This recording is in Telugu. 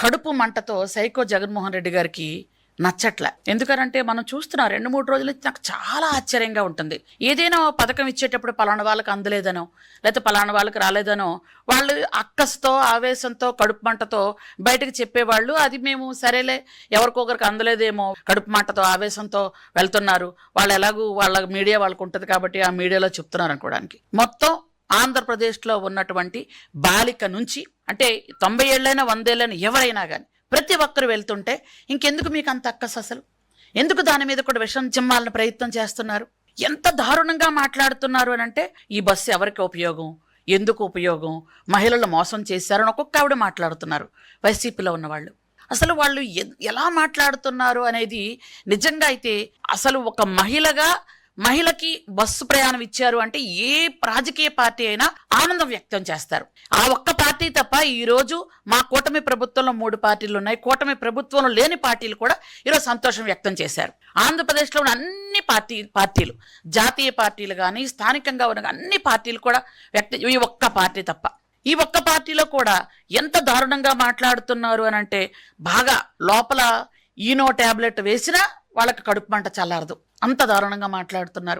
కడుపు మంటతో సైకో జగన్మోహన్ రెడ్డి గారికి నచ్చట్లే. ఎందుకనంటే మనం చూస్తున్నాం 2-3 రోజుల నుంచి నాకు చాలా ఆశ్చర్యంగా ఉంటుంది. ఏదైనా పథకం ఇచ్చేటప్పుడు పలానా వాళ్ళకి అందలేదనో, లేకపోతే పలానా వాళ్ళకి రాలేదనో వాళ్ళు అక్కస్తో ఆవేశంతో కడుపు మంటతో బయటకు చెప్పేవాళ్ళు. అది మేము సరేలే ఎవరికొకరికి అందలేదేమో కడుపు మంటతో ఆవేశంతో వెళ్తున్నారు, వాళ్ళు ఎలాగూ వాళ్ళ మీడియా వాళ్ళకు ఉంటుంది కాబట్టి ఆ మీడియాలో చెప్తున్నారు అనుకోవడానికి. మొత్తం ఆంధ్రప్రదేశ్లో ఉన్నటువంటి బాలిక నుంచి అంటే 90 ఏళ్ళైనా 100 ఏళ్ళైనా ఎవరైనా కానీ ప్రతి ఒక్కరు వెళ్తుంటే ఇంకెందుకు మీకు అంత అక్కసు? అసలు ఎందుకు దాని మీద కూడా విషం చిమ్మాలని ప్రయత్నం చేస్తున్నారు? ఎంత దారుణంగా మాట్లాడుతున్నారు అని అంటే ఈ బస్సు ఎవరికి ఉపయోగం, ఎందుకు ఉపయోగం, మహిళలు మోసం చేశారని ఒక్కొక్క ఆవిడ మాట్లాడుతున్నారు వైసీపీలో ఉన్నవాళ్ళు. అసలు వాళ్ళు ఎలా మాట్లాడుతున్నారు అనేది నిజంగా అయితే అసలు ఒక మహిళకి బస్సు ప్రయాణం ఇచ్చారు అంటే ఏ రాజకీయ పార్టీ అయినా ఆనందం వ్యక్తం చేస్తారు. ఆ ఒక్క పార్టీ తప్ప ఈ రోజు మా కూటమి ప్రభుత్వంలో 3 పార్టీలు ఉన్నాయి, కూటమి ప్రభుత్వంలో లేని పార్టీలు కూడా ఈరోజు సంతోషం వ్యక్తం చేశారు. ఆంధ్రప్రదేశ్లో ఉన్న అన్ని పార్టీలు జాతీయ పార్టీలు కానీ స్థానికంగా ఉన్న అన్ని పార్టీలు కూడా ఈ ఒక్క పార్టీ తప్ప ఈ ఒక్క పార్టీలో కూడా ఎంత దారుణంగా మాట్లాడుతున్నారు అని అంటే బాగా లోపల ఈనో టాబ్లెట్ వేసినా వాళ్ళకి కడుపు మంట చల్లారదు, అంత దారుణంగా మాట్లాడుతున్నారు.